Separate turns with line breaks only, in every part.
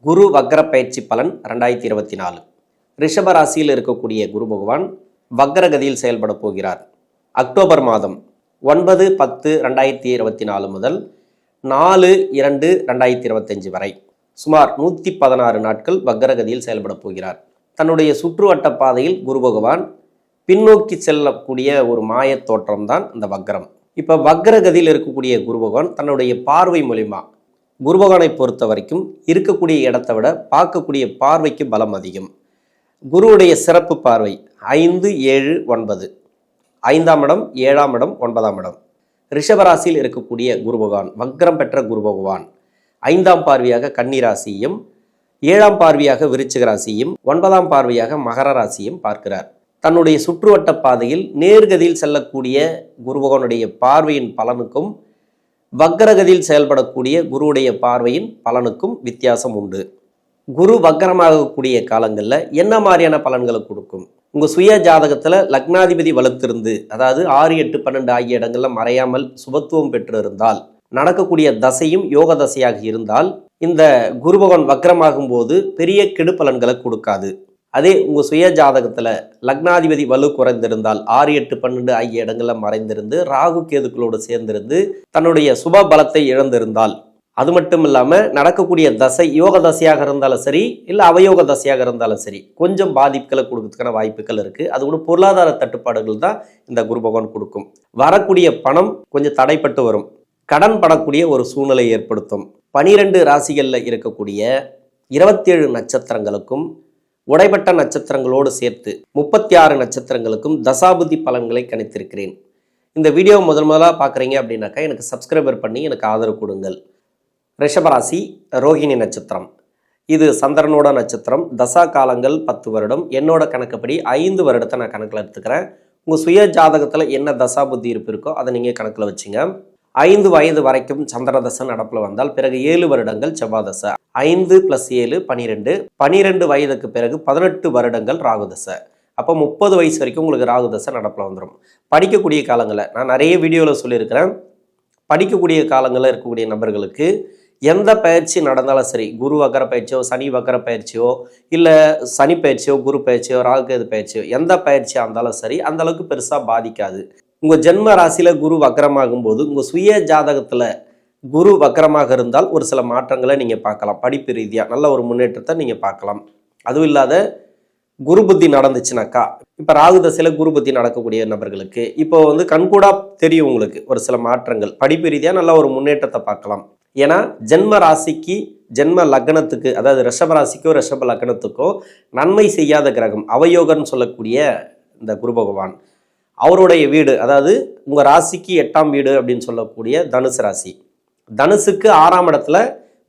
குரு வக்ர பயிற்சி பலன் 2024. ரிஷப ராசியில் இருக்கக்கூடிய குரு பகவான் வக்ரகதியில் செயல்பட போகிறார். அக்டோபர் மாதம் 9-10-2024 முதல் 4-2-2025 வரை சுமார் 116 நாட்கள் வக்ரகதியில் செயல்பட போகிறார். தன்னுடைய சுற்றுவட்ட பாதையில் குரு பகவான் பின்னோக்கி செல்லக்கூடிய ஒரு மாய தோற்றம்தான் இந்த வக்ரம். இப்போ வக்ரகதியில் இருக்கக்கூடிய குரு பகவான் தன்னுடைய பார்வை மூலிமா குரு பகவானை பொறுத்த வரைக்கும் இருக்கக்கூடிய இடத்தை விட பார்க்கக்கூடிய பார்வைக்கு பலம் அதிகம். குருவுடைய சிறப்பு பார்வை 5, 7, 9, 5ஆம் இடம், 7ஆம் இடம், 9ஆம் இடம். ரிஷபராசியில் இருக்கக்கூடிய குரு பகவான் வக்ரம் பெற்ற குரு பகவான் 5ஆம் பார்வையாக கன்னி ராசியையும் 7ஆம் பார்வையாக விருச்சிக ராசியும் 9ஆம் பார்வையாக மகர ராசியும் பார்க்கிறார். தன்னுடைய சுற்றுவட்ட பாதையில் நேர்கதியில் செல்லக்கூடிய குரு பகவானுடைய பார்வையின் பலனுக்கும் வக்ரகதியில் செயல்படக்கூடிய குருவுடைய பார்வையின் பலனுக்கும் வித்தியாசம் உண்டு. குரு வக்ரமாகக்கூடிய காலங்களில் என்ன மாதிரியான பலன்களை கொடுக்கும்? உங்கள் சுய ஜாதகத்தில் லக்னாதிபதி வலுத்திருந்து, அதாவது 6, 8, 12 ஆகிய இடங்களில் மறையாமல் சுபத்துவம் பெற்று இருந்தால், நடக்கக்கூடிய தசையும் யோக தசையாக இருந்தால் இந்த குரு பகவான் வக்ரமாகும் போது பெரிய கெடு பலன்களை கொடுக்காது. அதே உங்கள் சுய ஜாதகத்தில் லக்னாதிபதி வலு குறைந்திருந்தால் 6, 8, 12 ஆகிய இடங்களில் மறைந்திருந்து ராகு கேதுக்களோடு சேர்ந்திருந்து தன்னுடைய சுப பலத்தை இழந்திருந்தால், அது மட்டும் இல்லாமல் நடக்கக்கூடிய தசை யோக தசையாக இருந்தாலும் சரி இல்லை அவயோக தசையாக இருந்தாலும் சரி கொஞ்சம் பாதிப்புகளை கொடுக்கறதுக்கான வாய்ப்புகள் இருக்குது. அது கூட பொருளாதார தட்டுப்பாடுகள் தான் இந்த குரு பகவான் கொடுக்கும். வரக்கூடிய பணம் கொஞ்சம் தடைப்பட்டு வரும், கடன் படக்கூடிய ஒரு சூழ்நிலை ஏற்படுத்தும். 12 ராசிகளில் இருக்கக்கூடிய 27 நட்சத்திரங்களுக்கும் உடைப்பட்ட நட்சத்திரங்களோடு சேர்த்து 36 நட்சத்திரங்களுக்கும் தசாபுத்தி பலன்களை கணித்திருக்கிறேன். இந்த வீடியோ முதலாக பார்க்குறீங்க அப்படின்னாக்கா எனக்கு சப்ஸ்கிரைபர் பண்ணி எனக்கு ஆதரவு கொடுங்கள். ரிஷபராசி ரோஹிணி நட்சத்திரம், இது சந்திரனோட நட்சத்திரம். தசா காலங்கள் 10 வருடம். என்னோட கணக்குப்படி 5 வருடத்தை நான் கணக்கில் எடுத்துக்கிறேன். உங்கள் சுய ஜாதகத்தில் என்ன தசாபுத்தி இருப்பு இருக்கோ அதை நீங்கள் கணக்கில் வச்சுங்க. 5 வயது வரைக்கும் சந்திர தசை நடப்பில் வந்தால் பிறகு 7 வருடங்கள் செவ்வாய் தசை, 5 + 7 12, 12 வயதுக்கு பிறகு 18 வருடங்கள் ராகு தசை. அப்போ 30 வயசு வரைக்கும் உங்களுக்கு ராகு தசை நடப்பில் வந்துடும். படிக்கக்கூடிய காலங்களில் நான் நிறைய வீடியோவில் சொல்லியிருக்கிறேன். படிக்கக்கூடிய காலங்களில் இருக்கக்கூடிய நபர்களுக்கு எந்த பயிற்சி நடந்தாலும் சரி, குரு வக்கர பயிற்சியோ சனி வக்கர பயிற்சியோ இல்லை சனி பயிற்சியோ குரு பயிற்சியோ ராகுகேது பயிற்சியோ எந்த பயிற்சியாக இருந்தாலும் சரி அந்த அளவுக்கு பெருசாக பாதிக்காது. உங்கள் ஜென்ம ராசியில் குரு வக்கரமாகும் போது உங்கள் சுய ஜாதகத்தில் குரு வக்கரமாக இருந்தால் ஒரு சில மாற்றங்களை நீங்கள் பார்க்கலாம். படிப்பு ரீதியாக நல்ல ஒரு முன்னேற்றத்தை நீங்கள் பார்க்கலாம். அதுவும் இல்லாத குரு புத்தி நடந்துச்சுனாக்கா, இப்போ ராகு தசையில் குரு புத்தி நடக்கக்கூடிய நபர்களுக்கு இப்போ கண்கூடா தெரியும் உங்களுக்கு ஒரு சில மாற்றங்கள். படிப்பு ரீதியாக நல்ல ஒரு முன்னேற்றத்தை பார்க்கலாம். ஏன்னா ஜென்ம ராசிக்கு ஜென்ம லக்னத்துக்கு, அதாவது ரிஷப ராசிக்கோ ரிஷப லக்னத்துக்கோ நன்மை செய்யாத கிரகம் அவயோகன்னு சொல்லக்கூடிய இந்த குரு பகவான் அவருடைய வீடு, அதாவது உங்கள் ராசிக்கு 8ஆம் வீடு அப்படின்னு சொல்லக்கூடிய தனுசு ராசி, தனுசுக்கு 6ஆம் இடத்துல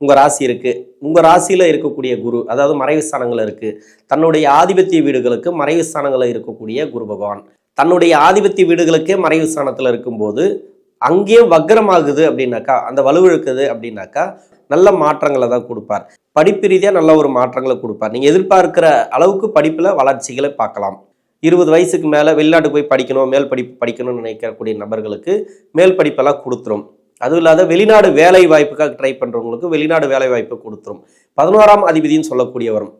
உங்கள் ராசி இருக்குது. உங்கள் ராசியில் இருக்கக்கூடிய குரு, அதாவது மறைவு ஸ்தானங்கள் இருக்குது. தன்னுடைய ஆதிபத்திய வீடுகளுக்கு மறைவு ஸ்தானங்களில் இருக்கக்கூடிய குரு பகவான் தன்னுடைய ஆதிபத்திய வீடுகளுக்கே மறைவு ஸ்தானத்தில் இருக்கும்போது அங்கேயும் வக்ரமாகுது அப்படின்னாக்கா, அந்த வலுவிழுக்குது அப்படின்னாக்கா நல்ல மாற்றங்களை தான் கொடுப்பார். படிப்பு ரீதியாக நல்ல ஒரு மாற்றங்களை கொடுப்பார். நீங்கள் எதிர்பார்க்கிற அளவுக்கு படிப்பில் வளர்ச்சிகளை பார்க்கலாம். 20 வயசுக்கு மேலே வெளிநாட்டு போய் படிக்கணும், மேல் படிப்பு படிக்கணும்னு நினைக்கக்கூடிய நபர்களுக்கு மேல் படிப்பெல்லாம் கொடுத்துரும். அதுவும் இல்லாத வெளிநாடு வேலை வாய்ப்புக்காக ட்ரை பண்ணுறவங்களுக்கு வெளிநாடு வேலை வாய்ப்பு கொடுத்துரும். 11ஆம் அதிபதினு சொல்லக்கூடியவரும்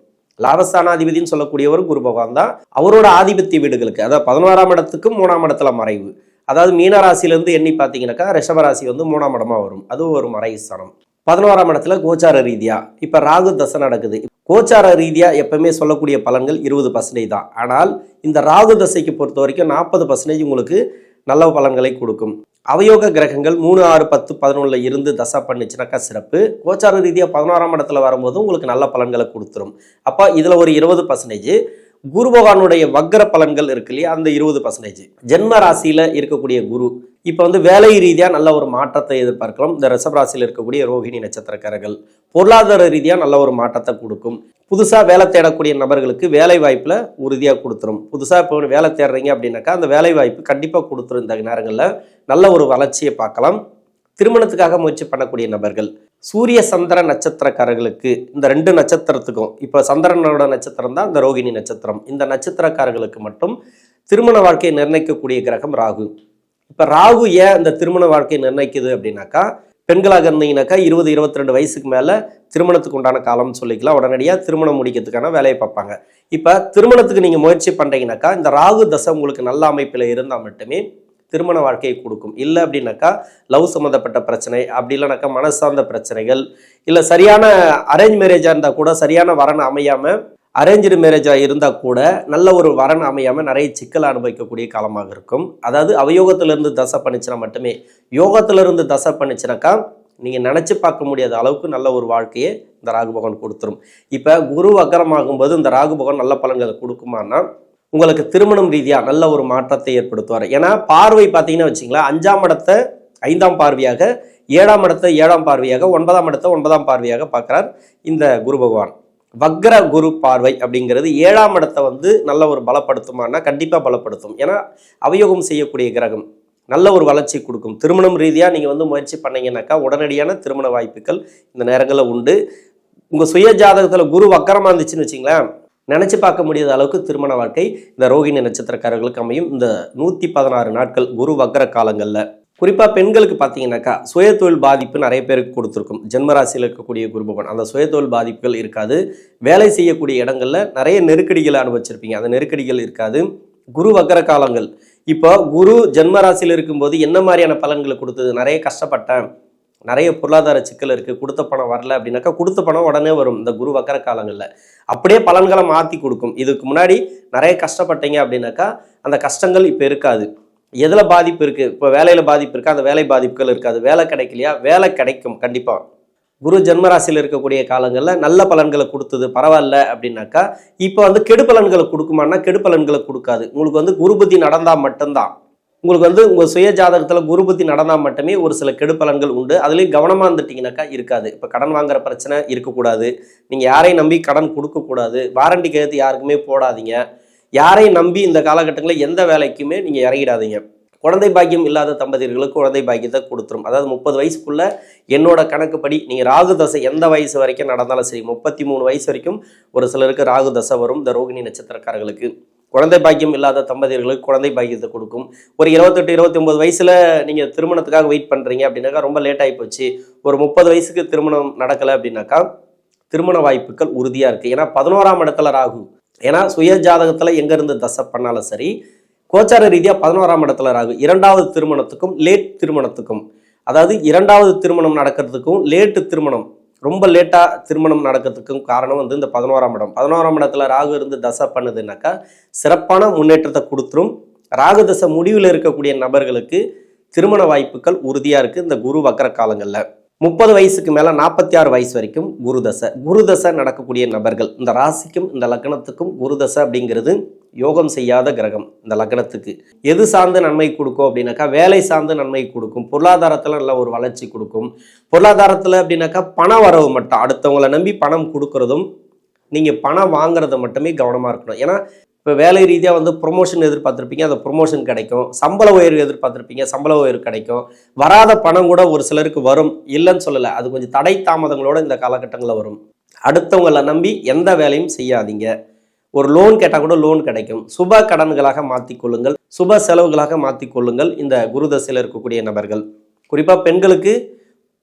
லாபஸ்தானாதிபதினு சொல்லக்கூடியவரும் குரு பகவான் தான். அவரோட ஆதிபத்திய வீடுகளுக்கு, அதாவது 11ஆம் இடத்துக்கும் 3ஆம் இடத்துல மறைவு, அதாவது மீனராசிலேருந்து எண்ணி பார்த்தீங்கன்னாக்கா ரிஷபராசி 3ஆம் இடமா வரும். அதுவும் ஒரு மறைவு ஸ்தானம். 11ஆம் இடத்துல கோச்சார ரீதியாக இப்போ ராகு தசை நடக்குது. கோச்சார ரீதியாக எப்பவுமே சொல்லக்கூடிய பலன்கள் 20% தான். ஆனால் இந்த ராகு தசைக்கு பொறுத்த வரைக்கும் 40% உங்களுக்கு நல்ல பலன்களை கொடுக்கும். அவயோக கிரகங்கள் 3, 6, 10, 11 இருந்து தசை பண்ணிச்சுனாக்கா சிறப்பு. கோச்சார ரீதியாக 11ஆம் இடத்துல வரும்போது உங்களுக்கு நல்ல பலன்களை கொடுத்துரும். அப்போ இதில் ஒரு 20% குரு பகவானுடைய வக்ர பலன்கள் இருக்கு இல்லையா, அந்த 20%. ஜென்ம ராசியில் இருக்கக்கூடிய குரு இப்போ வேலை ரீதியாக நல்ல ஒரு மாற்றத்தை எதிர்பார்க்கலாம். இந்த ரிஷப ராசியில் இருக்கக்கூடிய ரோஹிணி நட்சத்திரக்காரர்கள் பொருளாதார ரீதியாக நல்ல ஒரு மாற்றத்தை கொடுக்கும். புதுசாக வேலை தேடக்கூடிய நபர்களுக்கு வேலை வாய்ப்பில் உறுதியாக கொடுத்துரும். புதுசாக இப்போ வேலை தேடுறீங்க அப்படின்னாக்கா அந்த வேலை வாய்ப்பு கண்டிப்பாக கொடுத்துரும். இந்த நேரங்களில் நல்ல ஒரு வளர்ச்சியை பார்க்கலாம். திருமணத்துக்காக முயற்சி பண்ணக்கூடிய நபர்கள், சூரிய சந்திர நட்சத்திரக்காரர்களுக்கு இந்த 2 நட்சத்திரத்துக்கும், இப்போ சந்திரனோட நட்சத்திரம் தான் இந்த ரோகிணி நட்சத்திரம், இந்த நட்சத்திரக்காரர்களுக்கு மட்டும் திருமண வாழ்க்கையை நிர்ணயிக்கக்கூடிய கிரகம் ராகு. இப்போ ராகு ஏன் இந்த திருமண வாழ்க்கையை நிர்ணயிக்குது அப்படின்னாக்கா, பெண்களாக இருந்தீங்கன்னாக்கா 20-22 வயசுக்கு மேலே திருமணத்துக்கு உண்டான காலம்னு சொல்லிக்கலாம். உடனடியாக திருமணம் முடிக்கிறதுக்கான வேலையை பார்ப்பாங்க. இப்போ திருமணத்துக்கு நீங்கள் முயற்சி பண்ணுறீங்கன்னாக்கா இந்த ராகு தசை உங்களுக்கு நல்ல அமைப்பில் இருந்தால் மட்டுமே திருமண வாழ்க்கையை கொடுக்கும். இல்லை அப்படின்னாக்கா லவ் சம்மந்தப்பட்ட பிரச்சனை, அப்படி இல்லைனாக்கா மனசார்ந்த பிரச்சனைகள், இல்லை சரியான அரேஞ்ச் மேரேஜாக இருந்தால் கூட சரியான வரன் அமையாமல், அரேஞ்சு மேரேஜாக இருந்தால் கூட நல்ல ஒரு வரன் அமையாமல் நிறைய சிக்கல் அனுபவிக்கக்கூடிய காலமாக இருக்கும். அதாவது அவயோகத்திலிருந்து தசை பண்ணிச்சுனா மட்டுமே, யோகத்திலிருந்து தசை பண்ணிச்சுனாக்கா நீங்கள் நினச்சி பார்க்க முடியாத அளவுக்கு நல்ல ஒரு வாழ்க்கையை இந்த ராகு பகவான் கொடுத்துரும். இப்போ குரு வக்கரமாகும்போது இந்த ராகு பகவான் நல்ல பலன்களை கொடுக்குமானா உங்களுக்கு திருமணம் ரீதியாக நல்ல ஒரு மாற்றத்தை ஏற்படுத்துவார். ஏன்னா பார்வை பார்த்தீங்கன்னா வச்சிங்களேன், 5ஆம் இடத்தை 5ஆம் பார்வையாக, 7ஆம் இடத்தை 7ஆம் பார்வையாக, 9ஆம் இடத்தை 9ஆம் பார்வையாக பார்க்குறார் இந்த குரு பகவான். வக்ர குரு பார்வை அப்படிங்கிறது 7ஆம் இடத்தை நல்ல ஒரு பலப்படுத்துமானா கண்டிப்பாக பலப்படுத்தும். ஏன்னா அவயோகம் செய்யக்கூடிய கிரகம் நல்ல ஒரு வளர்ச்சி கொடுக்கும். திருமணம் ரீதியாக நீங்கள் முயற்சி பண்ணீங்கன்னாக்கா உடனடியான திருமண வாய்ப்புகள் இந்த நேரங்களில் உண்டு. உங்கள் சுய ஜாதகத்தில் குரு வக்கரமாக இருந்துச்சுன்னு வச்சிங்களேன், நினச்சி பார்க்க முடியாத அளவுக்கு திருமண வாழ்க்கை இந்த ரோகிணி நட்சத்திரக்காரர்களுக்கு அமையும். இந்த 116 நாட்கள் குரு வக்கர காலங்களில் குறிப்பாக பெண்களுக்கு பார்த்தீங்கன்னாக்கா சுயதொழில் பாதிப்பு நிறைய பேருக்கு கொடுத்துருக்கும். ஜென்மராசியில் இருக்கக்கூடிய குரு பகவான் அந்த சுயதொழில் பாதிப்புகள் இருக்காது. வேலை செய்யக்கூடிய இடங்களில் நிறைய நெருக்கடிகளை அனுபவிச்சிருப்பீங்க, அந்த நெருக்கடிகள் இருக்காது. குரு வக்கர காலங்கள் இப்போ குரு ஜென்மராசியில் இருக்கும்போது என்ன மாதிரியான பலன்களை கொடுத்தது? நிறைய கஷ்டப்பட்டேன், நிறைய பொருளாதார சிக்கல் இருக்குது, கொடுத்த பணம் வரல அப்படின்னாக்கா கொடுத்த பணம் உடனே வரும் இந்த குரு வக்கர காலங்களில். அப்படியே பலன்களை மாற்றி கொடுக்கும். இதுக்கு முன்னாடி நிறைய கஷ்டப்பட்டீங்க அப்படின்னாக்கா அந்த கஷ்டங்கள் இப்போ இருக்காது. எதில் பாதிப்பு இருக்குது? இப்போ வேலையில் பாதிப்பு இருக்கா, அந்த வேலை பாதிப்புகள் இருக்காது. வேலை கிடைக்கலையா, வேலை கிடைக்கும் கண்டிப்பாக. குரு ஜென்மராசியில் இருக்கக்கூடிய காலங்களில் நல்ல பலன்களை கொடுத்தது பரவாயில்ல அப்படின்னாக்கா இப்போ கெடு பலன்களை கொடுக்குமானா கெடு பலன்களை கொடுக்காது. உங்களுக்கு குரு புத்தி நடந்தால் மட்டும்தான், உங்களுக்கு உங்கள் சுய ஜாதகத்தில் குரு புத்தி நடந்தால் மட்டுமே ஒரு சில கெடு பலன்கள் உண்டு. அதுலேயும் கவனமாக இருந்துட்டிங்கனாக்கா இருக்காது. இப்போ கடன் வாங்குற பிரச்சனை இருக்கக்கூடாது, நீங்கள் யாரையும் நம்பி கடன் கொடுக்கக்கூடாது, வாரண்டி கையெழுத்து யாருக்குமே போடாதீங்க, யாரையும் நம்பி இந்த காலகட்டங்களில் எந்த வேலைக்குமே நீங்கள் இறங்கிடாதீங்க. குழந்தை பாக்கியம் இல்லாத தம்பதியர்களுக்கு குழந்தை பாக்கியத்தை கொடுத்துரும். அதாவது 30 வயசுக்குள்ள என்னோட கணக்குப்படி நீங்கள் ராகு தசை எந்த வயசு வரைக்கும் நடந்தாலும் சரி, 33 வயசு வரைக்கும் ஒரு சிலருக்கு ராகு தசை வரும். இந்த ரோகிணி நட்சத்திரக்காரர்களுக்கு குழந்தை பாக்கியம் இல்லாத தம்பதியர்களுக்கு குழந்தை பாக்கியத்தை கொடுக்கும். ஒரு 28-29 வயசுல நீங்கள் திருமணத்துக்காக வெயிட் பண்ணுறீங்க அப்படின்னாக்கா ரொம்ப லேட் ஆகி போச்சு, ஒரு 30 வயசுக்கு திருமணம் நடக்கலை அப்படின்னாக்கா திருமண வாய்ப்புகள் உறுதியாக இருக்குது. ஏன்னா 11ஆம் இடத்துல ராகு. ஏன்னா சுய ஜாதகத்தில் எங்கேருந்து தசை பண்ணாலும் சரி, கோச்சார ரீதியாக 11ஆம் இடத்துல ராகு. 2வது திருமணத்துக்கும் லேட் திருமணத்துக்கும், அதாவது 2வது திருமணம் நடக்கிறதுக்கும் லேட்டு திருமணம், ரொம்ப லேட்டாக திருமணம் நடக்கிறதுக்கும் காரணம் இந்த 11ஆம் இடம். 11ஆம் இடத்துல ராகு இருந்து தசை பண்ணுதுன்னாக்கா சிறப்பான முன்னேற்றத்தை கொடுத்துரும். ராகு தசை முடிவில் இருக்கக்கூடிய நபர்களுக்கு திருமண வாய்ப்புகள் உறுதியாக இருக்குது இந்த குரு வக்கர காலங்களில். 30 வயசுக்கு மேலே 46 வயசு வரைக்கும் குரு தசை நடக்கக்கூடிய நபர்கள், இந்த ராசிக்கும் இந்த லக்னத்துக்கும் குரு தசை அப்படிங்கிறது யோகம் செய்யாத கிரகம். இந்த லக்னத்துக்கு எது சார்ந்து நன்மை கொடுக்கும் அப்படின்னாக்கா வேலை சார்ந்து நன்மை கொடுக்கும், பொருளாதாரத்தில் நல்ல ஒரு வளர்ச்சி கொடுக்கும். பொருளாதாரத்தில் அப்படின்னாக்கா பண வரவு மட்டும், அடுத்தவங்களை நம்பி பணம் கொடுக்கறதும் நீங்கள் பணம் வாங்குறத மட்டுமே கவனமாக இருக்கணும். ஏன்னா இப்போ வேலை ரீதியாக ப்ரொமோஷன் எதிர்பார்த்துருப்பீங்க, அந்த ப்ரொமோஷன் கிடைக்கும். சம்பள உயர்வு எதிர்பார்த்துருப்பீங்க, சம்பள உயர்வு கிடைக்கும். வராத பணம் கூட ஒரு சிலருக்கு வரும், இல்லைன்னு சொல்லலை, அது கொஞ்சம் தடை தாமதங்களோட இந்த காலகட்டங்களில் வரும். அடுத்தவங்களை நம்பி எந்த வேலையும் செய்யாதீங்க. ஒரு லோன் கேட்டால் கூட லோன் கிடைக்கும். சுப கடன்களாக மாற்றிக்கொள்ளுங்கள், சுப செலவுகளாக மாற்றிக்கொள்ளுங்கள் இந்த குரு தசையில் இருக்கக்கூடிய நபர்கள். குறிப்பாக பெண்களுக்கு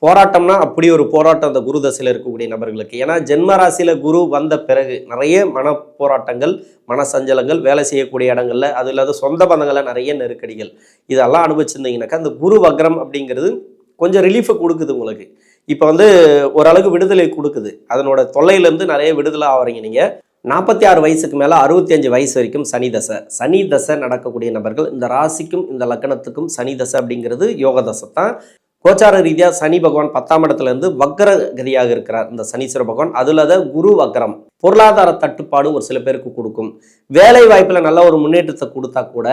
போராட்டம்னா அப்படி ஒரு போராட்டம் அந்த குரு தசையில் இருக்கக்கூடிய நபர்களுக்கு. ஏன்னா ஜென்மராசியில் குரு வந்த பிறகு நிறைய மன போராட்டங்கள், மன சஞ்சலங்கள், வேலை செய்யக்கூடிய இடங்கள்ல, அது இல்லாத சொந்த பந்தங்களில் நிறைய நெருக்கடிகள், இதெல்லாம் அனுபவிச்சிருந்தீங்கன்னாக்கா அந்த குரு வக்ரம் அப்படிங்கிறது கொஞ்சம் ரிலீஃபை கொடுக்குது உங்களுக்கு. இப்போ ஓரளவுக்கு விடுதலை கொடுக்குது, அதனோட தொல்லையிலேருந்து நிறைய விடுதலை ஆகிறீங்க. நீங்கள் 46 வயசுக்கு மேலே 65 வயசு வரைக்கும் சனி தசை நடக்கக்கூடிய நபர்கள், இந்த ராசிக்கும் இந்த லக்னத்துக்கும் சனி தசை அப்படிங்கிறது யோக தசை தான். கோச்சார ரீதியாக சனி பகவான் 10ஆம் இடத்துல இருந்து வக்கர கதியாக இருக்கிறார் இந்த சனீஸ்வர பகவான். அதுல குரு வக்கரம் பொருளாதார தட்டுப்பாடு ஒரு சில பேருக்கு கொடுக்கும். வேலை வாய்ப்புல நல்ல ஒரு முன்னேற்றத்தை கொடுத்தா கூட,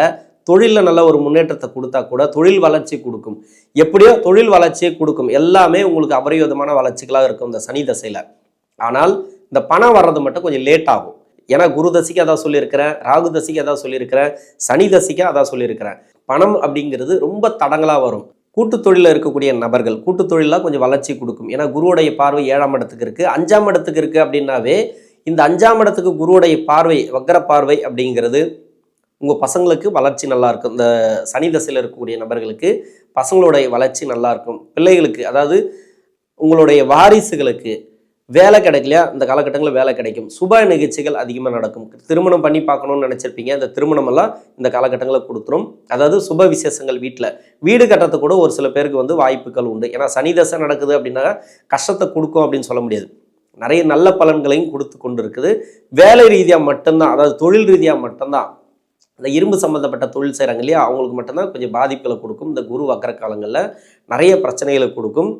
தொழிலில் நல்ல ஒரு முன்னேற்றத்தை கொடுத்தா கூட தொழில் வளர்ச்சி கொடுக்கும். எப்படியோ தொழில் வளர்ச்சியை கொடுக்கும். எல்லாமே உங்களுக்கு அபரிவிதமான வளர்ச்சிகளாக இருக்கும் இந்த சனி தசையில. ஆனால் இந்த பணம் வர்றது மட்டும் கொஞ்சம் லேட் ஆகும். ஏன்னா குரு தசைக்கு அதான் சொல்லியிருக்கிறேன், ராகு தசைக்கு அதான் சொல்லியிருக்கிறேன், சனி தசைக்கு அதான் சொல்லியிருக்கிறேன். பணம் அப்படிங்கிறது ரொம்ப தடங்களாக வரும். கூட்டு தொழிலில் இருக்கக்கூடிய நபர்கள் கூட்டு தொழிலாக கொஞ்சம் வளர்ச்சி கொடுக்கும். ஏன்னா குருவுடைய பார்வை 7ஆம் இடத்துக்கு இருக்குது, 5ஆம் இடத்துக்கு இருக்குது அப்படின்னாவே இந்த 5ஆம் இடத்துக்கு குருவுடைய பார்வை, வக்கர பார்வை அப்படிங்கிறது உங்கள் பசங்களுக்கு வளர்ச்சி நல்லா இருக்கும். இந்த சனி தசையில் இருக்கக்கூடிய நபர்களுக்கு பசங்களுடைய வளர்ச்சி நல்லா இருக்கும். பிள்ளைகளுக்கு அதாவது உங்களுடைய வாரிசுகளுக்கு வேலை கிடைக்கலையா, இந்த காலகட்டங்களில் வேலை கிடைக்கும். சுப நிகழ்ச்சிகள் அதிகமாக நடக்கும். திருமணம் பண்ணி பார்க்கணும்னு நினச்சிருப்பீங்க, அந்த திருமணம் எல்லாம் இந்த காலகட்டங்களில் கொடுத்துரும். அதாவது சுப விசேஷங்கள் வீடு கட்டுறது கூட ஒரு சில பேருக்கு வந்து வாய்ப்புகள் உண்டு. ஏன்னா சனி தசை நடக்குது அப்படின்னா கஷ்டத்தை கொடுக்கும் அப்படின்னு சொல்ல முடியாது. நிறைய நல்ல பலன்களையும் கொடுத்து கொண்டு இருக்குது. வேலை ரீதியாக மட்டும்தான், அதாவது தொழில் ரீதியாக மட்டும்தான், இந்த இரும்பு சம்மந்தப்பட்ட தொழில் செய்கிறாங்க இல்லையா, அவங்களுக்கு மட்டும்தான் கொஞ்சம் பாதிப்புகளை கொடுக்கும். இந்த குரு வக்கர காலங்களில் நிறைய பிரச்சனைகளை கொடுக்கும்.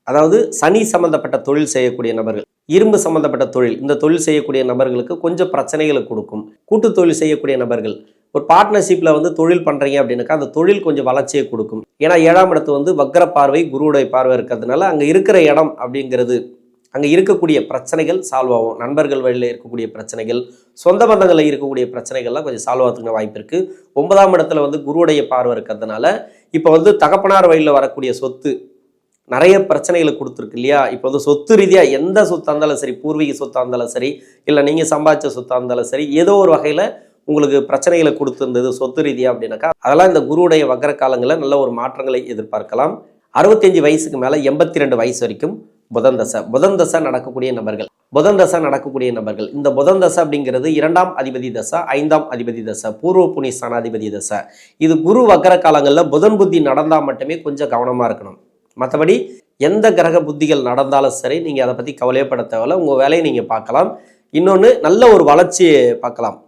அதாவது சனி சம்பந்தப்பட்ட தொழில் செய்யக்கூடிய நபர்கள், இரும்பு சம்பந்தப்பட்ட தொழில், இந்த தொழில் செய்யக்கூடிய நபர்களுக்கு கொஞ்சம் பிரச்சனைகளை கொடுக்கும். கூட்டு தொழில் செய்யக்கூடிய நபர்கள் ஒரு பார்ட்னர்ஷிப்பில் வந்து தொழில் பண்ணுறீங்க அப்படின்னாக்கா அந்த தொழில் கொஞ்சம் வளர்ச்சியை கொடுக்கும். ஏன்னா 7ஆம் இடத்து வந்து வக்கர பார்வை, குருவுடைய பார்வை இருக்கிறதுனால அங்கே இருக்கிற இடம் அப்படிங்கிறது, அங்கே இருக்கக்கூடிய பிரச்சனைகள் சால்வ் ஆகும். நண்பர்கள் வழியில் இருக்கக்கூடிய பிரச்சனைகள், சொந்த பந்தங்களில் இருக்கக்கூடிய பிரச்சனைகள்லாம் கொஞ்சம் சால்வ் ஆகிறதுக்கு வாய்ப்பு இருக்குது. 9ஆம் இடத்துல வந்து குருவுடைய பார்வை இருக்கிறதுனால இப்போ வந்து தகப்பனார் வழியில் வரக்கூடிய சொத்து நிறைய பிரச்சனைகளை கொடுத்துருக்கு இல்லையா. இப்போ வந்து சொத்து ரீதியாக எந்த சொத்தாக இருந்தாலும் சரி, பூர்வீக சொத்தாக இருந்தாலும் சரி, இல்லை நீங்கள் சம்பாதிச்ச சொத்தாக இருந்தாலும் சரி, ஏதோ ஒரு வகையில் உங்களுக்கு பிரச்சனைகளை கொடுத்துருந்தது சொத்து ரீதியாக அப்படின்னாக்கா அதெல்லாம் இந்த குருவுடைய வக்கர காலங்களில் நல்ல ஒரு மாற்றங்களை எதிர்பார்க்கலாம். 65 வயசுக்கு மேலே 82 வயசு வரைக்கும் புதன் தசை நடக்கக்கூடிய நபர்கள் இந்த புதன் தசை அப்படிங்கிறது 2ஆம் அதிபதி தசை, 5ஆம் அதிபதி தசை, பூர்வ புண்ணிய ஸ்தானாதிபதி தசை. இது குரு வக்கர காலங்களில் புதன் புத்தி நடந்தால் மட்டுமே கொஞ்சம் கவனமாக இருக்கணும். மற்றபடி எந்த கிரக புத்திகள் நடந்தாலும் சரி, நீங்கள் அதை பற்றி கவலையப்பட தேவையில்ல. உங்கள் வேலையை நீங்கள் பார்க்கலாம். இன்னொன்று, நல்ல ஒரு வளர்ச்சியை பார்க்கலாம்.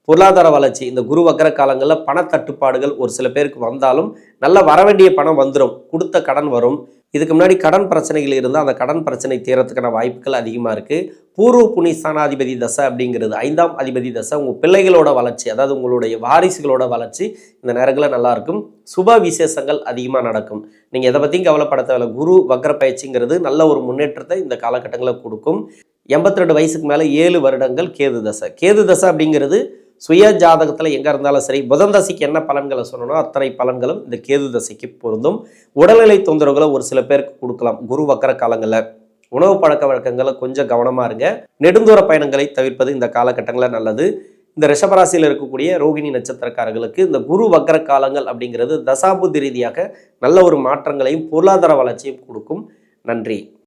பொருளாதார வளர்ச்சி இந்த குரு வக்கர காலங்களில் பணத்தட்டுப்பாடுகள் ஒரு சில பேருக்கு வந்தாலும் நல்ல வரவேண்டிய பணம் வந்துடும். கொடுத்த கடன் வரும். இதுக்கு முன்னாடி கடன் பிரச்சனைகள் இருந்தால் அந்த கடன் பிரச்சனை தீரத்துக்கான வாய்ப்புகள் அதிகமாக இருக்குது. பூர்வ புண்ணிய ஸ்தானாதிபதி தசை அப்படிங்கிறது 5ஆம் அதிபதி தசை. உங்கள் பிள்ளைகளோட வளர்ச்சி, அதாவது உங்களுடைய வாரிசுகளோட வளர்ச்சி இந்த நேரங்களில் நல்லாயிருக்கும். சுப விசேஷங்கள் அதிகமாக நடக்கும். நீங்கள் எதை பற்றியும் கவலைப்பட தேவையில்லை. குரு வக்கர பயிற்சிங்கிறது நல்ல ஒரு முன்னேற்றத்தை இந்த காலகட்டங்களில் கொடுக்கும். 82 வயசுக்கு மேலே 7 வருடங்கள் கேது தசை அப்படிங்கிறது சுய ஜாதகத்தில் எங்கே இருந்தாலும் சரி, புதன் தசைக்கு என்ன பலன்களை சொல்லணும் அத்தனை பலன்களும் இந்த கேது தசைக்கு பொருந்தும். உடல்நிலை தொந்தரவுகளை ஒரு சில பேருக்கு கொடுக்கலாம். குரு வக்கர காலங்களில் உணவு பழக்க வழக்கங்களை கொஞ்சம் கவனமாக இருங்க. நெடுந்தூர பயணங்களை தவிர்ப்பது இந்த காலகட்டங்களில் நல்லது. இந்த ரிஷபராசியில் இருக்கக்கூடிய ரோகிணி நட்சத்திரக்காரர்களுக்கு இந்த குரு வக்கர காலங்கள் அப்படிங்கிறது தசாபுத்தி ரீதியாக நல்ல ஒரு மாற்றங்களையும் பொருளாதார வளர்ச்சியும் கொடுக்கும். நன்றி.